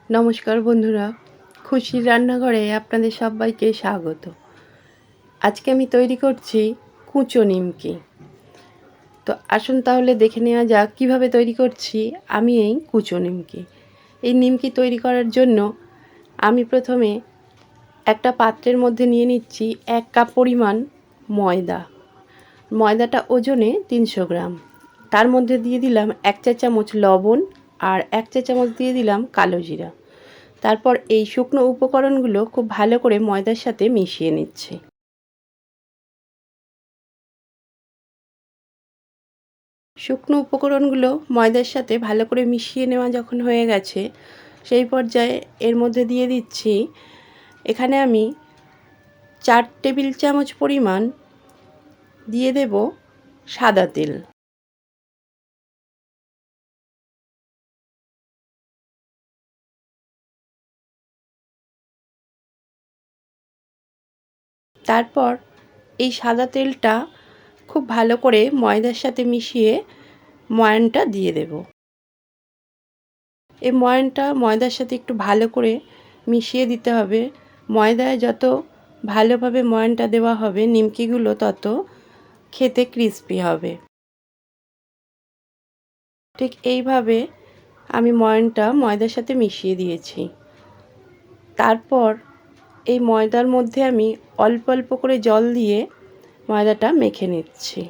নমস্কার বন্ধুরা, খুশির রান্নাঘরে আপনাদের সবাইকে স্বাগত। আজকে আমি তৈরি করছি কুঁচো নিমকি। তো আসুন তাহলে দেখে নেওয়া যাক কীভাবে তৈরি করছি আমি এই কুঁচো নিমকি। এই নিমকি তৈরি করার জন্য আমি প্রথমে একটা পাত্রের মধ্যে নিয়ে নিচ্ছি 1 কাপ পরিমাণ ময়দা। ময়দাটা ওজনে 300 গ্রাম। তার মধ্যে দিয়ে দিলাম 1 চা চামচ লবণ আর 1 চা চামচ দিয়ে দিলাম কালো জিরা। তারপর এই শুকনো উপকরণগুলো খুব ভালো করে ময়দার সাথে মিশিয়ে নিচ্ছি। শুকনো উপকরণগুলো ময়দার সাথে ভালো করে মিশিয়ে নেওয়া যখন হয়ে গেছে, সেই পর্যায়ে এর মধ্যে দিয়ে দিচ্ছি, এখানে আমি 4 টেবিল চামচ পরিমাণ দিয়ে দেব সাদা তেল। তারপর এই সাদা তেলটা খুব ভালো করে ময়দার সাথে মিশিয়ে ময়ানটা দিয়ে দেব। এই ময়ানটা ময়দার সাথে একটু ভালো করে মিশিয়ে দিতে হবে। ময়দায় যত ভালোভাবে ময়ানটা দেওয়া হবে, নিমকিগুলো তত খেতে ক্রিস্পি হবে। ঠিক এইভাবে আমি ময়ানটা ময়দার সাথে মিশিয়ে দিয়েছি। তারপর এই ময়দার মধ্যে আমি অল্প অল্প করে জল দিয়ে ময়দাটা মেখে নিচ্ছি।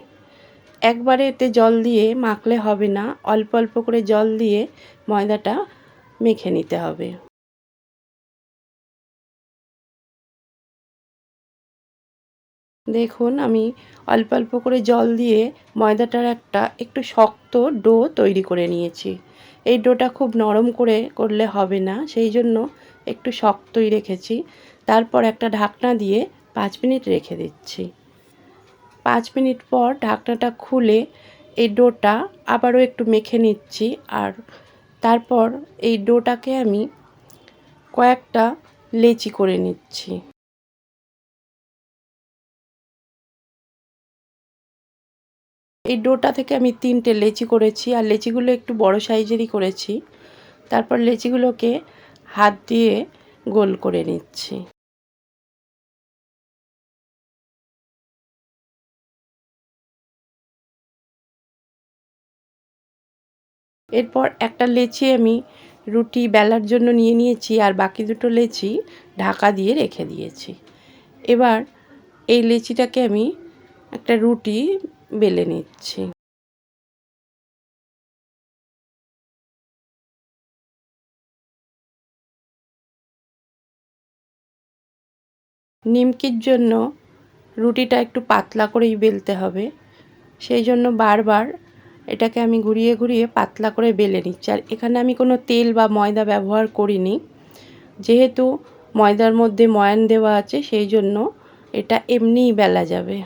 একবারে এতে জল দিয়ে মাখলে হবে না, অল্প অল্প করে জল দিয়ে ময়দাটা মেখে নিতে হবে। দেখুন আমি অল্প অল্প করে জল দিয়ে ময়দাটার একটু শক্ত ডো তৈরি করে নিয়েছি। এই ডোটা খুব নরম করে করলে হবে না, সেই জন্য একটু শক্তই রেখেছি। তারপর একটা ঢাকনা দিয়ে 5 মিনিট রেখে দিচ্ছি। 5 মিনিট পর ঢাকনাটা খুলে এই ডোটা আবারও একটু মেখে নিচ্ছি। আর তারপর এই ডোটাকে আমি কয়েকটা লেচি করে নিচ্ছি। এই ডোটা থেকে আমি 3টে লেচি করেছি, আর লেচিগুলো একটু বড় সাইজেরই করেছি। তারপর লেচিগুলোকে হাত দিয়ে গোল করে নিচ্ছি। এরপর একটা লেচি আমি রুটি বেলার জন্য নিয়ে নিয়েছি, আর বাকি দুটো লেচি ঢাকা দিয়ে রেখে দিয়েছি। এবার এই লেচিটাকে আমি একটা রুটি বেলে নিচ্ছি। নিমকির জন্য রুটিটা একটু পাতলা করেই বেলতে হবে, সেই জন্য বারবার এটাকে আমি ঘুরিয়ে ঘুরিয়ে পাতলা করে বেলে নিচ্ছি। আর এখানে আমি কোনো তেল বা ময়দা ব্যবহার করিনি, যেহেতু ময়দার মধ্যে ময়ান দেওয়া আছে, সেই জন্য এটা এমনিই বেলা যাবে।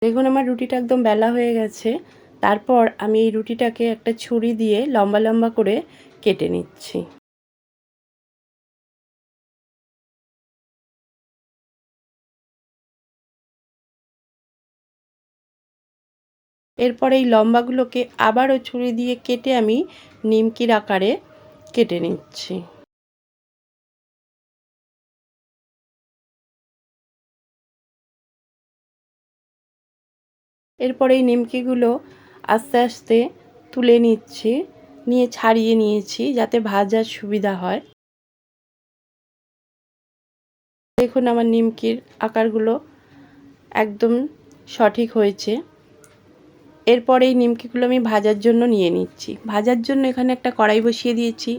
দেখুন আমার রুটিটা একদম বেলা হয়ে গেছে। তারপর আমি এই রুটিটাকে একটা ছুরি দিয়ে লম্বা লম্বা করে কেটে নিচ্ছি। এরপর এই লম্বাগুলোকে আবারও ছুরি দিয়ে কেটে আমি নিমকির আকারে কেটে নিচ্ছি। এরপর এই নিমকিগুলো আস্তে আস্তে তুলে নিচ্ছি, নিয়ে ছাড়িয়ে নিয়েছি যাতে ভাজার সুবিধা হয়। দেখুন আমার নিমকির আকারগুলো একদম সঠিক হয়েছে। এরপর এই নিমকিগুলো আমি ভাজার জন্য নিয়ে নিচ্ছি। ভাজার জন্য এখানে একটা কড়াই বসিয়ে দিয়েছি,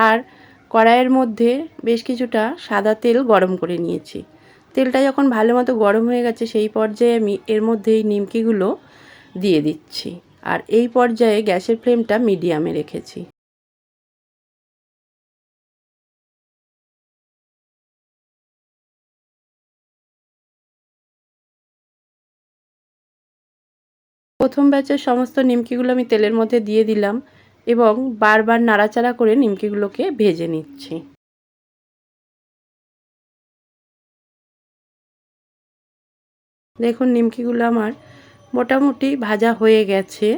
আর কড়াইয়ের মধ্যে বেশ কিছুটা সাদা তেল গরম করে নিয়েছি। তেলটা যখন ভালো মতো গরম হয়ে গেছে, সেই পর্যায়ে আমি এর মধ্যে এই নিমকিগুলো দিয়ে দিচ্ছি। আর এই পর্যায়ে গ্যাসের ফ্লেমটা মিডিয়ামে রেখেছি। প্রথম ব্যাচের সমস্ত নিমকিগুলো আমি তেলের মধ্যে দিয়ে দিলাম। এবং বারবার নাড়াচাড়া করে নিমকিগুলোকে ভেজে নিচ্ছি। দেখুন নিমকিগুলো আমার মোটামুটি ভাজা হয়ে গেছে।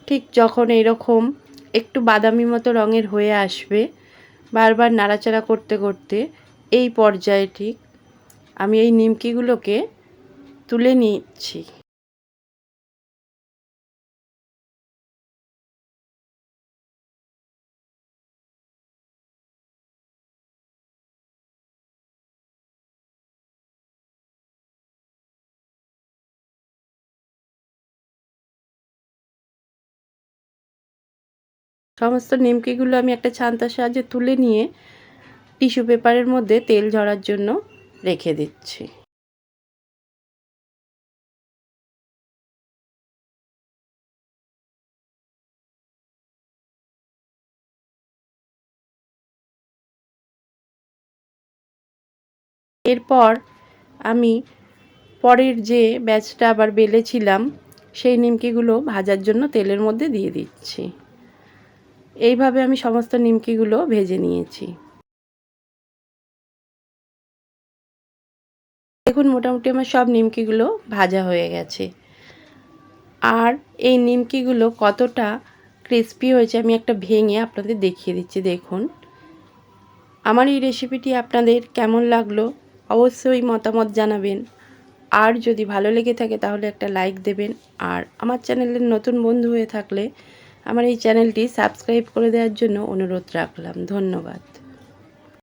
ঠিক যখন এরকম একটু বাদামি মতো রঙের হয়ে আসবে, বারবার নাড়াচাড়া করতে করতে এই পর্যায়ে ঠিক আমি এই নিমকিগুলোকে তুলে নিচ্ছি। সমস্ত নিমকিগুলো আমি একটা ছান্তার সাহায্যে তুলে নিয়ে টিস্যু পেপারের মধ্যে তেল ঝরার জন্য রেখে দিচ্ছি। এরপর আমি পরের যে ব্যাচটা আবার বেলেছিলাম সেই নিমকিগুলো ভাজার জন্য তেলের মধ্যে দিয়ে দিচ্ছি। এইভাবে আমি সমস্ত নিমকিগুলো ভেজে নিয়েছি। দেখুন মোটামুটি আমার সব নিমকিগুলো ভাজা হয়ে গেছে। আর এই নিমকিগুলো কতটা ক্রিস্পি হয়েছে আমি একটা ভেঙে আপনাদের দেখিয়ে দিচ্ছি। দেখুন, আমার এই রেসিপিটি আপনাদের কেমন লাগলো অবশ্যই মতামত জানাবেন। আর যদি ভালো লেগে থাকে তাহলে একটা লাইক দেবেন। আর আমার চ্যানেলের নতুন বন্ধু হয়ে থাকলে আমার এই চ্যানেলটি সাবস্ক্রাইব করে দেওয়ার জন্য অনুরোধ রাখলাম। ধন্যবাদ।